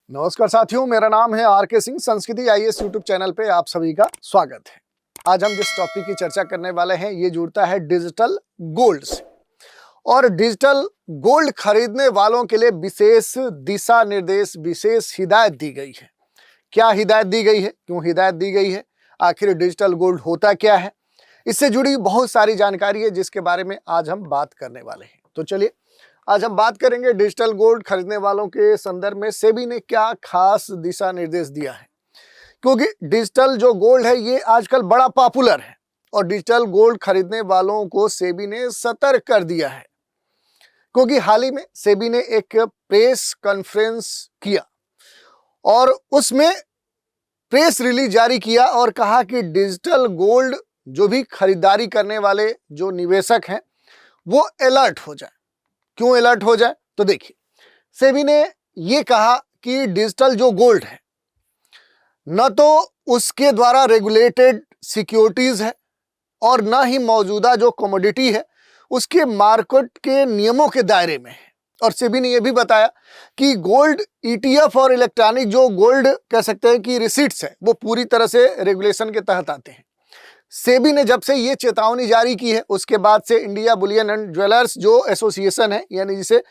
नमस्कार साथियों, मेरा नाम है आर.के. सिंह। संस्कृति आईएएस यूट्यूब चैनल पे आप सभी का स्वागत है। आज हम जिस टॉपिक की चर्चा करने वाले हैं ये जुड़ता है डिजिटल गोल्ड से। और डिजिटल गोल्ड खरीदने वालों के लिए विशेष दिशा निर्देश, विशेष हिदायत दी गई है। क्या हिदायत दी गई है, क्यों हिदायत दी गई है, आखिर डिजिटल गोल्ड होता क्या है, इससे जुड़ी बहुत सारी जानकारी है जिसके बारे में आज हम बात करने वाले हैं। तो चलिए आज हम बात करेंगे डिजिटल गोल्ड खरीदने वालों के संदर्भ में सेबी ने क्या खास दिशा निर्देश दिया है। क्योंकि डिजिटल जो गोल्ड है ये आजकल बड़ा पॉपुलर है और डिजिटल गोल्ड खरीदने वालों को सेबी ने सतर्क कर दिया है। क्योंकि हाल ही में सेबी ने एक प्रेस कॉन्फ्रेंस किया और उसमें प्रेस रिलीज जारी किया और कहा कि डिजिटल गोल्ड जो भी खरीदारी करने वाले जो निवेशक हैं वो अलर्ट हो जाए। क्यों अलर्ट हो जाए, तो देखिए सेबी ने ये कहा कि डिजिटल जो गोल्ड है न तो उसके द्वारा रेगुलेटेड सिक्योरिटीज है और न ही मौजूदा जो कमोडिटी है उसके मार्केट के नियमों के दायरे में है। और सेबी ने यह भी बताया कि गोल्ड ईटीएफ और इलेक्ट्रॉनिक जो गोल्ड कह सकते हैं कि रिसीट्स है वो पूरी तरह से रेगुलेशन के तहत आते हैं। सेबी ने जब से ये चेतावनी जारी की है उसके बाद से इंडिया बुलियन एंड ज्वेलर्स जो एसोसिएशन है, यानी जिसे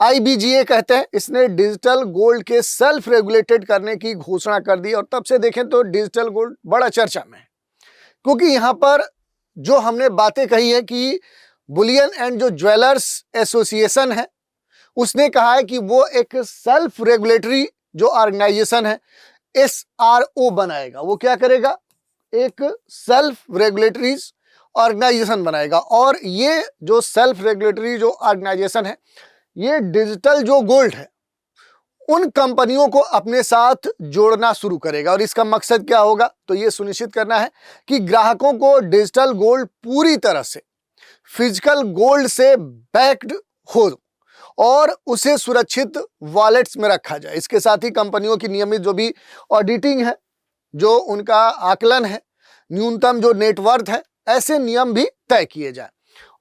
IBGA कहते हैं, इसने डिजिटल गोल्ड के सेल्फ रेगुलेटेड करने की घोषणा कर दी। और तब से देखें तो डिजिटल गोल्ड बड़ा चर्चा में है। क्योंकि यहाँ पर जो हमने बातें कही है कि बुलियन एंड जो ज्वेलर्स एसोसिएशन है उसने कहा है कि वो एक सेल्फ रेगुलेटरी जो ऑर्गेनाइजेशन है SRO बनाएगा। वो क्या करेगा, एक सेल्फ रेगुलेटरी ऑर्गेनाइजेशन बनाएगा। और ये जो सेल्फ रेगुलेटरी जो ऑर्गेनाइजेशन है ये डिजिटल जो गोल्ड है उन कंपनियों को अपने साथ जोड़ना शुरू करेगा। और इसका मकसद क्या होगा, तो ये सुनिश्चित करना है कि ग्राहकों को डिजिटल गोल्ड पूरी तरह से फिजिकल गोल्ड से बैक्ड हो और उसे सुरक्षित वॉलेट्स में रखा जाए। इसके साथ ही कंपनियों की नियमित जो भी ऑडिटिंग है, जो उनका आकलन है, न्यूनतम जो नेटवर्थ है, ऐसे नियम भी तय किए जाए।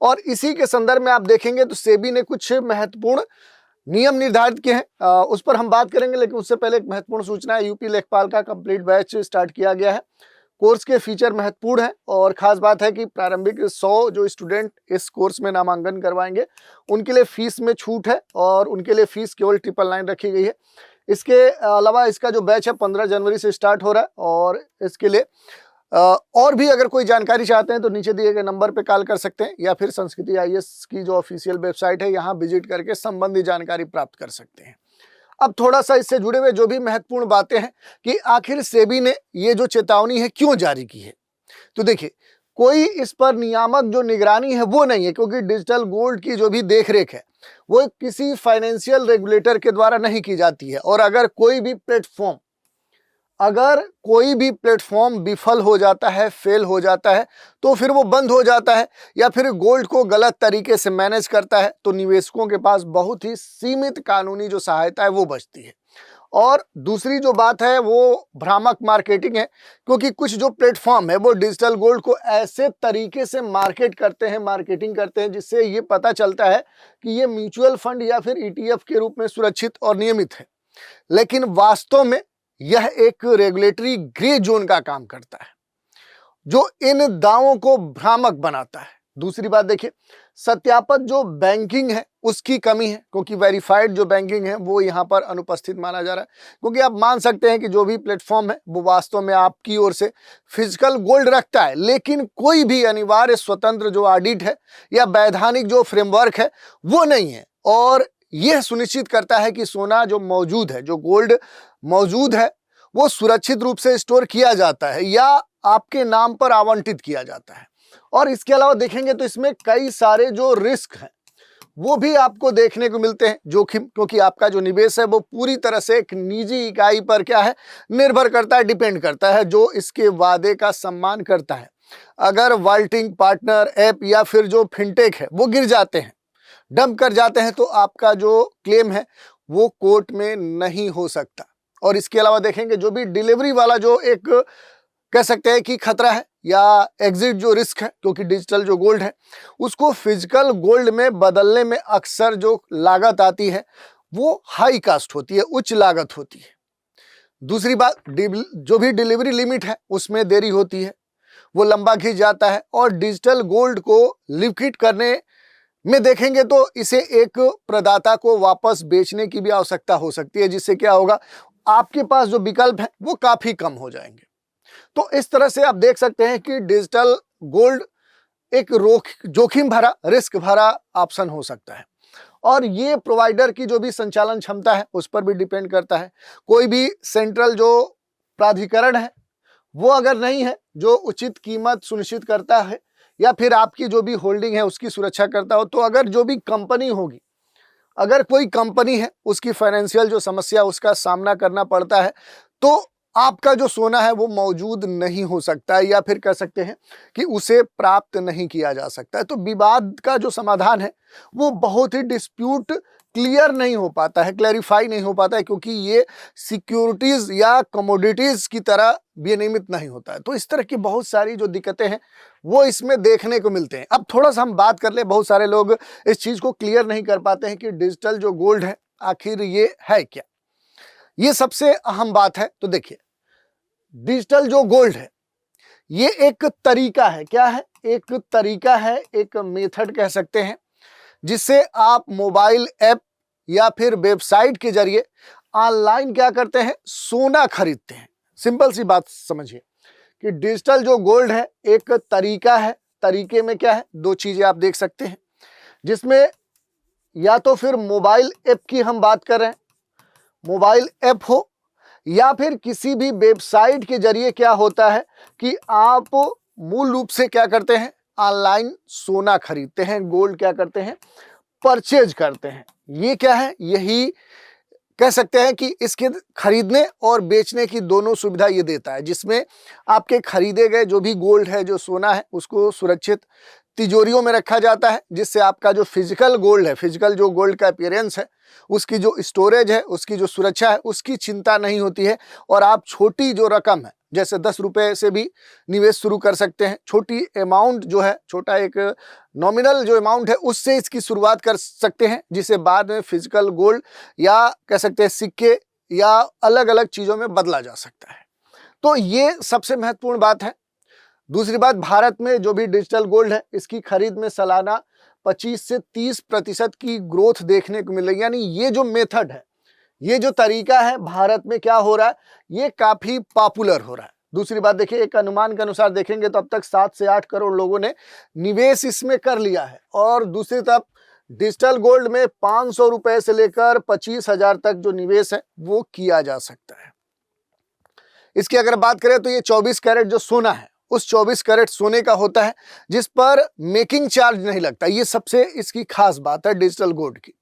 और इसी के संदर्भ में आप देखेंगे तो सेबी ने कुछ महत्वपूर्ण नियम निर्धारित किए हैं, उस पर हम बात करेंगे। लेकिन उससे पहले एक महत्वपूर्ण सूचना है, यूपी लेखपाल का कंप्लीट बैच स्टार्ट किया गया है। कोर्स के फीचर महत्वपूर्ण है और खास बात है कि प्रारंभिक 100 जो स्टूडेंट इस कोर्स में नामांकन करवाएंगे उनके लिए फीस में छूट है और उनके लिए फीस केवल 999 रखी गई है। इसके अलावा इसका जो बैच है 15 जनवरी से स्टार्ट हो रहा है। और इसके लिए और भी अगर कोई जानकारी चाहते हैं तो नीचे दिए गए नंबर पे कॉल कर सकते हैं या फिर संस्कृति आईएएस की जो ऑफिशियल वेबसाइट है यहाँ विजिट करके संबंधित जानकारी प्राप्त कर सकते हैं। अब थोड़ा सा इससे जुड़े हुए जो भी महत्वपूर्ण बातें हैं कि आखिर सेबी ने ये जो चेतावनी है क्यों जारी की है। तो देखिए कोई इस पर नियामक जो निगरानी है वो नहीं है, क्योंकि डिजिटल गोल्ड की जो भी देखरेख है वो किसी फाइनेंशियल रेगुलेटर के द्वारा नहीं की जाती है। और अगर कोई भी प्लेटफॉर्म विफल हो जाता है, फेल हो जाता है, तो फिर वो बंद हो जाता है या फिर गोल्ड को गलत तरीके से मैनेज करता है तो निवेशकों के पास बहुत ही सीमित कानूनी जो सहायता है वो बचती है। और दूसरी जो बात है वो भ्रामक मार्केटिंग है, क्योंकि कुछ जो प्लेटफॉर्म है वो डिजिटल गोल्ड को ऐसे तरीके से मार्केटिंग करते हैं जिससे ये पता चलता है कि ये म्यूचुअल फंड या फिर ETF के रूप में सुरक्षित और नियमित है, लेकिन वास्तव में यह एक रेगुलेटरी ग्रे जोन का काम करता है जो इन दावों को भ्रामक बनाता है। दूसरी बात देखिए, सत्यापित जो बैंकिंग है उसकी कमी है, क्योंकि वेरीफाइड जो बैंकिंग है वो यहाँ पर अनुपस्थित माना जा रहा है। क्योंकि आप मान सकते हैं कि जो भी प्लेटफॉर्म है वो वास्तव में आपकी ओर से फिजिकल गोल्ड रखता है, लेकिन कोई भी अनिवार्य स्वतंत्र जो ऑडिट है या वैधानिक जो फ्रेमवर्क है वो नहीं है। और यह सुनिश्चित करता है कि सोना जो मौजूद है, जो गोल्ड मौजूद है, वो सुरक्षित रूप से स्टोर किया जाता है या आपके नाम पर आवंटित किया जाता है। और इसके अलावा देखेंगे तो इसमें कई सारे जो रिस्क हैं वो भी आपको देखने को मिलते हैं, जोखिम, क्योंकि आपका जो निवेश है वो पूरी तरह से एक निजी इकाई पर क्या है निर्भर करता है, डिपेंड करता है, जो इसके वादे का सम्मान करता है। अगर वाल्टिंग पार्टनर ऐप या फिर जो फिनटेक है वो गिर जाते हैं, डंप कर जाते हैं, तो आपका जो क्लेम है वो कोर्ट में नहीं हो सकता। और इसके अलावा देखेंगे जो भी डिलीवरी वाला जो एक कह सकते हैं कि खतरा है या एग्जिट जो रिस्क है, क्योंकि डिजिटल जो गोल्ड है उसको फिजिकल गोल्ड में बदलने में अक्सर जो लागत आती है वो हाई कास्ट होती है, उच्च लागत होती है। दूसरी बात, जो भी डिलीवरी लिमिट है उसमें देरी होती है, वो लंबा खींच जाता है। और डिजिटल गोल्ड को लिक्विड करने में देखेंगे तो इसे एक प्रदाता को वापस बेचने की भी आवश्यकता हो सकती है, जिससे क्या होगा, आपके पास जो विकल्प है वो काफी कम हो जाएंगे। तो इस तरह से आप देख सकते हैं कि डिजिटल गोल्ड एक जोखिम भरा, रिस्क भरा ऑप्शन हो सकता है। और ये प्रोवाइडर की जो भी संचालन क्षमता है उस पर भी डिपेंड करता है। कोई भी सेंट्रल जो प्राधिकरण है वो अगर नहीं है जो उचित कीमत सुनिश्चित करता है, या फिर आपकी जो भी होल्डिंग है उसकी सुरक्षा करता हो, तो अगर जो भी कंपनी होगी, अगर कोई कंपनी है उसकी फाइनेंशियल जो समस्या उसका सामना करना पड़ता है, तो आपका जो सोना है वो मौजूद नहीं हो सकता है, या फिर कह सकते हैं कि उसे प्राप्त नहीं किया जा सकता है। तो विवाद का जो समाधान है वो बहुत ही डिस्प्यूट क्लियर नहीं हो पाता है, क्लैरिफाई नहीं हो पाता है, क्योंकि ये सिक्योरिटीज या कमोडिटीज की तरह विनियमित नहीं होता है। तो इस तरह की बहुत सारी जो दिक्कतें हैं वो इसमें देखने को मिलते हैं। अब थोड़ा सा हम बात कर ले, बहुत सारे लोग इस चीज को क्लियर नहीं कर पाते हैं कि डिजिटल जो गोल्ड है आखिर ये है क्या। ये सबसे अहम बात है। तो देखिए, डिजिटल जो गोल्ड है ये एक तरीका है। क्या है? एक तरीका है, एक मेथड कह सकते हैं, जिससे आप मोबाइल ऐप या फिर वेबसाइट के जरिए ऑनलाइन क्या करते हैं, सोना खरीदते हैं। सिंपल सी बात समझिए कि डिजिटल जो गोल्ड है एक तरीका है। तरीके में क्या है, दो चीजें आप देख सकते हैं, जिसमें या तो फिर मोबाइल ऐप की हम बात कर रहे हैं, मोबाइल ऐप हो, या फिर किसी भी वेबसाइट के जरिए क्या होता है कि आप मूल रूप से क्या करते हैं, ऑनलाइन सोना खरीदते हैं, गोल्ड क्या करते हैं, परचेज करते हैं। ये क्या है, यही कह सकते हैं कि इसके खरीदने और बेचने की दोनों सुविधा ये देता है, जिसमें आपके खरीदे गए जो भी गोल्ड है, जो सोना है, उसको सुरक्षित तिजोरियों में रखा जाता है, जिससे आपका जो फिजिकल गोल्ड है, फिजिकल जो गोल्ड का अपीयरेंस है, उसकी जो स्टोरेज है, उसकी जो सुरक्षा है, उसकी चिंता नहीं होती है। और आप छोटी जो रकम है, जैसे 10 रुपए से भी निवेश शुरू कर सकते हैं। छोटी अमाउंट जो है, छोटा एक नॉमिनल जो अमाउंट है, उससे इसकी शुरुआत कर सकते हैं, जिसे बाद में फिजिकल गोल्ड या कह सकते हैं सिक्के या अलग अलग चीज़ों में बदला जा सकता है। तो ये सबसे महत्वपूर्ण बात है। दूसरी बात, भारत में जो भी डिजिटल गोल्ड है इसकी खरीद में सालाना 25 से 30% की ग्रोथ देखने को मिल रही है। यानी ये जो मेथड है, ये जो तरीका है, भारत में क्या हो रहा है, ये काफी पॉपुलर हो रहा है। दूसरी बात देखिए, एक अनुमान के अनुसार देखेंगे तो अब तक 7 से 8 करोड़ लोगों ने निवेश इसमें कर लिया है। और दूसरी तरफ डिजिटल गोल्ड में 500 रुपए से लेकर 25,000 तक जो निवेश है वो किया जा सकता है। इसकी अगर बात करें तो ये 24 कैरेट जो सोना है, उस 24 कैरेट सोने का होता है, जिस पर मेकिंग चार्ज नहीं लगता। ये सबसे इसकी खास बात है डिजिटल गोल्ड की।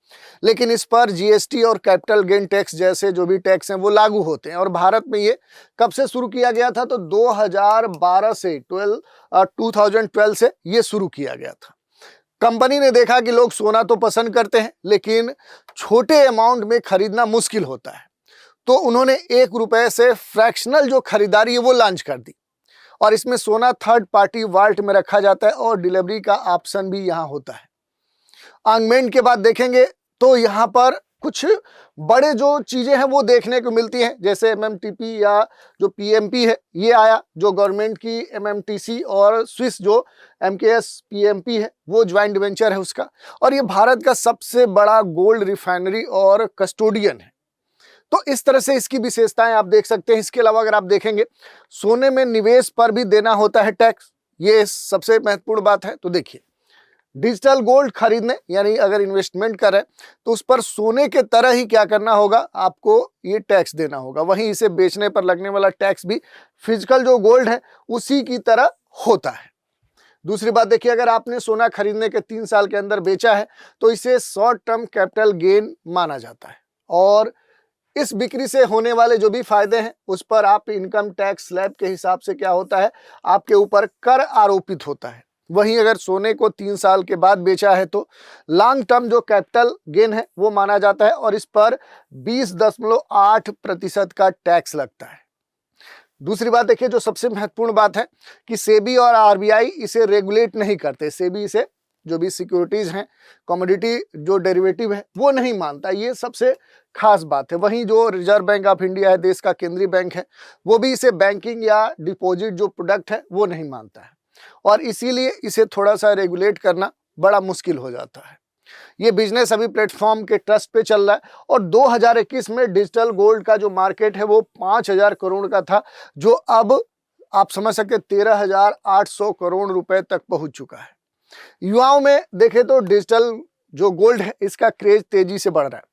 लेकिन इस पर जीएसटी और कैपिटल गेन टैक्स जैसे जो भी टैक्स हैं वो लागू होते हैं। और भारत में ये कब से शुरू किया गया था, तो 2012 से 2012 से ये शुरू किया गया था। कंपनी ने देखा कि लोग सोना तो पसंद करते हैं, लेकिन छोटे अमाउंट में खरीदना मुश्किल होता है, तो उन्होंने 1 रुपए से फ्रैक्शनल जो खरीदारी है वो लॉन्च कर दी। और इसमें सोना थर्ड पार्टी वाल्ट में रखा जाता है और डिलीवरी का ऑप्शन भी यहाँ होता है। ऑगमेंट के बाद देखेंगे तो यहाँ पर कुछ बड़े जो चीजें हैं वो देखने को मिलती हैं, जैसे एमएमटीपी या जो पीएमपी है ये आया, जो गवर्नमेंट की एमएमटीसी और स्विस जो एमकेएस पीएमपी है वो ज्वाइंट वेंचर है उसका। और ये भारत का सबसे बड़ा गोल्ड रिफाइनरी और कस्टोडियन है। तो इस तरह से इसकी विशेषताएं आप देख सकते हैं। इसके अलावा अगर आप देखेंगे, सोने में निवेश पर भी देना होता है टैक्स, ये सबसे महत्वपूर्ण बात है। तो देखिए, डिजिटल गोल्ड खरीदने यानी अगर इन्वेस्टमेंट करें तो उस पर सोने के तरह ही क्या करना होगा, आपको ये टैक्स देना होगा। वहीं इसे बेचने पर लगने वाला टैक्स भी फिजिकल जो गोल्ड है उसी की तरह होता है। दूसरी बात देखिए, अगर आपने सोना खरीदने के 3 साल के अंदर बेचा है तो इसे शॉर्ट टर्म कैपिटल गेन माना जाता है। और इस बिक्री से होने वाले जो भी फायदे हैं उस पर आप इनकम टैक्स स्लैब के हिसाब से क्या होता है, आपके ऊपर कर आरोपित होता है। वहीं अगर सोने को 3 साल के बाद बेचा है तो लॉन्ग टर्म जो कैपिटल गेन है वो माना जाता है और इस पर 20.8% का टैक्स लगता है। दूसरी बात देखिए, जो सबसे महत्वपूर्ण बात है कि सेबी और आरबीआई इसे रेगुलेट नहीं करते, सेबी इसे जो भी सिक्योरिटीज हैं, कमोडिटी जो डेरिवेटिव है वो नहीं मानता। ये सबसे खास बात है। वहीं जो रिजर्व बैंक ऑफ इंडिया है, देश का केंद्रीय बैंक है, वो भी इसे बैंकिंग या डिपॉजिट जो प्रोडक्ट है वो नहीं मानता है, और इसीलिए इसे थोड़ा सा रेगुलेट करना बड़ा मुश्किल हो जाता है। ये बिजनेस अभी प्लेटफॉर्म के ट्रस्ट पे चल रहा है, और 2021 में डिजिटल गोल्ड का जो मार्केट है वो 5,000 करोड़ का था, जो अब आप समझ सकते 13,800 करोड़ रुपए तक पहुंच चुका है। युवाओं में देखें तो डिजिटल जो गोल्ड है इसका क्रेज तेजी से बढ़ रहा है।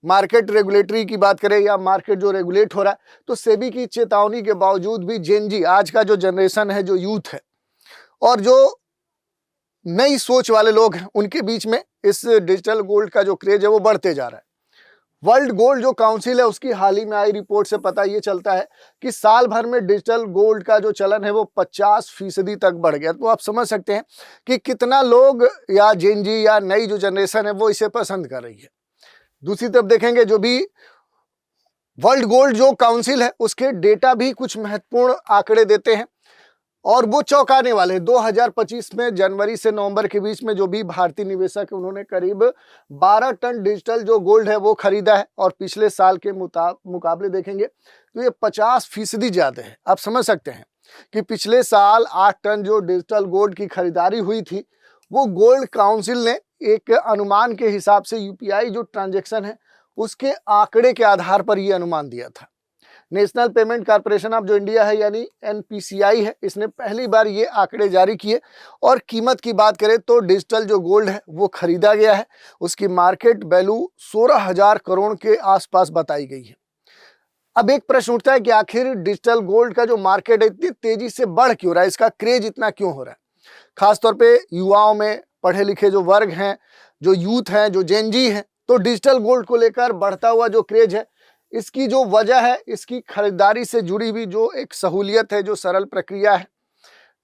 मार्केट रेगुलेटरी की बात करें या मार्केट जो रेगुलेट हो रहा है, तो सेबी की चेतावनी के बावजूद भी जेन जी, आज का जो जनरेशन है, जो यूथ है और जो नई सोच वाले लोग हैं, उनके बीच में इस डिजिटल गोल्ड का जो क्रेज है वो बढ़ते जा रहा है। वर्ल्ड गोल्ड जो काउंसिल है उसकी हाल ही में आई रिपोर्ट से पता ये चलता है कि साल भर में डिजिटल गोल्ड का जो चलन है वो 50% तक बढ़ गया। तो आप समझ सकते हैं कि कितना लोग या जेन जी या नई जो जनरेशन है वो इसे पसंद कर रही है। दूसरी तरफ देखेंगे, जो भी वर्ल्ड गोल्ड जो काउंसिल है उसके डेटा भी कुछ महत्वपूर्ण आंकड़े देते हैं, और वो चौंकाने वाले हैं। 2025 में जनवरी से नवंबर के बीच में जो भी भारतीय निवेशक है उन्होंने करीब 12 टन डिजिटल जो गोल्ड है वो खरीदा है, और पिछले साल के मुकाबले देखेंगे तो ये 50% ज्यादा है। आप समझ सकते हैं कि पिछले साल 8 टन जो डिजिटल गोल्ड की खरीदारी हुई थी, वो गोल्ड काउंसिल ने एक अनुमान के हिसाब से यूपीआई जो ट्रांजेक्शन है उसके आंकड़े के आधार पर यह अनुमान दिया था। नेशनल पेमेंट कॉर्पोरेशन ऑफ जो इंडिया है यानी एनपीसीआई है, इसने पहली बार ये आंकड़े जारी किए। और कीमत की बात करें तो डिजिटल जो गोल्ड है वो खरीदा गया है, उसकी मार्केट वैल्यू 16,000 करोड़ के आसपास बताई गई है। अब एक प्रश्न उठता है कि आखिर डिजिटल गोल्ड का जो मार्केट है इतनी तेजी से बढ़ क्यों रहा है, इसका क्रेज इतना क्यों हो रहा है? खासतौर पे युवाओं में, पढ़े लिखे जो वर्ग हैं, जो यूथ हैं, जो जेन जी हैं, तो डिजिटल गोल्ड को लेकर बढ़ता हुआ जो क्रेज है, इसकी जो वजह है इसकी खरीदारी से जुड़ी हुई जो एक सहूलियत है, जो सरल प्रक्रिया है।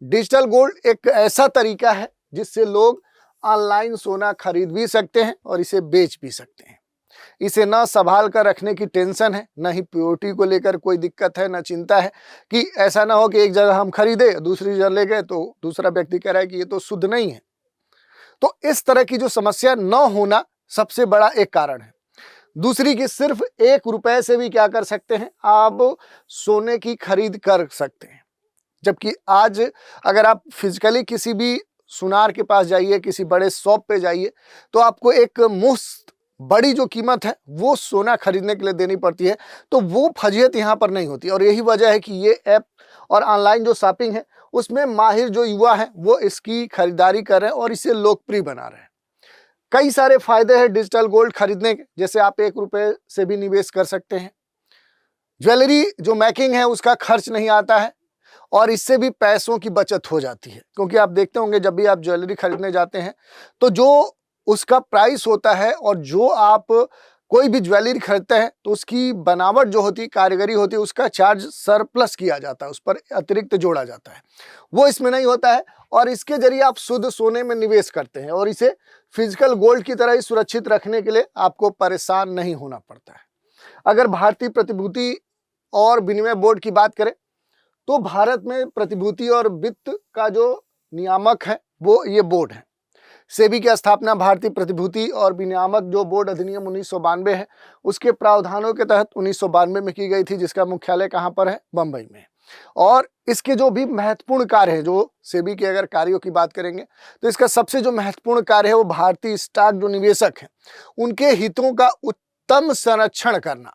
डिजिटल गोल्ड एक ऐसा तरीका है जिससे लोग ऑनलाइन सोना खरीद भी सकते हैं और इसे बेच भी सकते हैं। इसे न संभाल कर रखने की टेंशन है, न ही प्योरिटी को लेकर कोई दिक्कत है, न चिंता है कि ऐसा ना हो कि एक जगह हम खरीदे, दूसरी जगह ले गए तो दूसरा व्यक्ति कह रहा है कि ये तो शुद्ध नहीं है। तो इस तरह की जो समस्या न होना सबसे बड़ा एक कारण है। दूसरी कि सिर्फ 1 रुपए से भी क्या कर सकते हैं, आप सोने की खरीद कर सकते हैं। जबकि आज अगर आप फिजिकली किसी भी सुनार के पास जाइए, किसी बड़े शॉप पे जाइए, तो आपको एक मुफ्त बड़ी जो कीमत है वो सोना खरीदने के लिए देनी पड़ती है। तो वो फजीहत यहाँ पर नहीं होती, और यही वजह है कि ये ऐप और ऑनलाइन जो शॉपिंग है उसमें माहिर जो युवा हैं वो इसकी खरीदारी कर रहे हैं और इसे लोकप्रिय बना रहे हैं। कई सारे फायदे हैं डिजिटल गोल्ड खरीदने के, जैसे आप 1 रुपए से भी निवेश कर सकते हैं। ज्वेलरी जो मेकिंग है उसका खर्च नहीं आता है, और इससे भी पैसों की बचत हो जाती है। क्योंकि आप देखते होंगे जब भी आप ज्वेलरी खरीदने जाते हैं तो जो उसका प्राइस होता है और जो आप कोई भी ज्वेलरी खरीदते हैं तो उसकी बनावट जो होती है, कारीगरी होती है, उसका चार्ज सरप्लस किया जाता है, उस पर अतिरिक्त जोड़ा जाता है। वो इसमें नहीं होता है, और इसके जरिए आप शुद्ध सोने में निवेश करते हैं, और इसे फिजिकल गोल्ड की तरह ही सुरक्षित रखने के लिए आपको परेशान नहीं होना पड़ता है। अगर भारतीय प्रतिभूति और विनिमय बोर्ड की बात करें तो भारत में प्रतिभूति और वित्त का जो नियामक है वो ये बोर्ड है। सेबी की स्थापना भारतीय प्रतिभूति और विनियामक जो बोर्ड अधिनियम 1992 है उसके प्रावधानों के तहत 1992 में की गई थी, जिसका मुख्यालय कहाँ पर है? बंबई में। और इसके जो भी महत्वपूर्ण कार्य है, जो सेबी के अगर कार्यों की बात करेंगे तो इसका सबसे जो महत्वपूर्ण कार्य है वो भारतीय स्टॉक जो निवेशक हैं उनके हितों का उत्तम संरक्षण करना,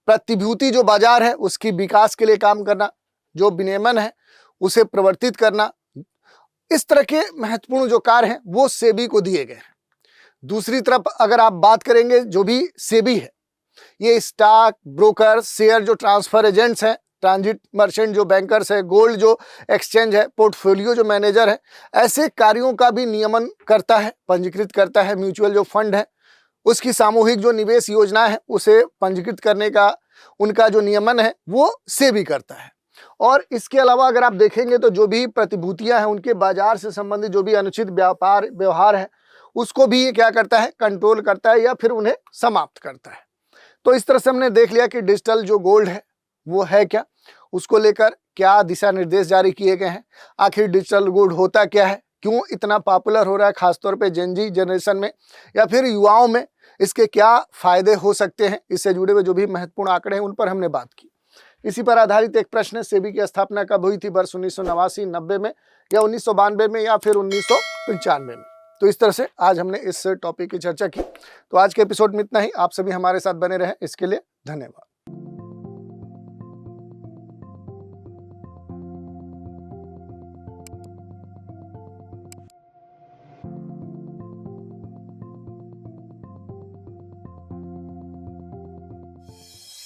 प्रतिभूति जो बाजार है उसकी विकास के लिए काम करना, जो विनियमन है उसे प्रवर्तित करना, इस तरह के महत्वपूर्ण जो कार्य हैं वो सेबी को दिए गए हैं। दूसरी तरफ अगर आप बात करेंगे, जो भी सेबी है ये स्टॉक ब्रोकर, शेयर जो ट्रांसफर एजेंट्स हैं, ट्रांजिट मर्चेंट जो बैंकर्स है, गोल्ड जो एक्सचेंज है, पोर्टफोलियो जो मैनेजर है, ऐसे कार्यों का भी नियमन करता है, पंजीकृत करता है। म्यूचुअल जो फंड है उसकी सामूहिक जो निवेश योजना है उसे पंजीकृत करने का उनका जो नियमन है वो सेबी करता है। और इसके अलावा अगर आप देखेंगे तो जो भी प्रतिभूतियां हैं उनके बाजार से संबंधित जो भी अनुचित व्यवहार है उसको भी ये क्या करता है? कंट्रोल करता है या फिर उन्हें समाप्त करता है। तो इस तरह से हमने देख लिया कि डिजिटल जो गोल्ड है वो है क्या, उसको लेकर क्या दिशा निर्देश जारी किए गए हैं, आखिर डिजिटल गोल्ड होता क्या है, क्यों इतना पॉपुलर हो रहा है, खासतौर पे जेनजी जनरेशन में या फिर युवाओं में, इसके क्या फायदे हो सकते हैं, इससे जुड़े हुए जो भी महत्वपूर्ण आंकड़े हैं उन पर हमने बात की। इसी पर आधारित एक प्रश्न है, सेबी की स्थापना कब हुई थी, वर्ष 1989, 90 में या 1992 में या फिर 1995 में। तो इस तरह से आज हमने इस टॉपिक की चर्चा की। तो आज के एपिसोड में इतना ही। आप सभी हमारे साथ बने रहें, इसके लिए धन्यवाद।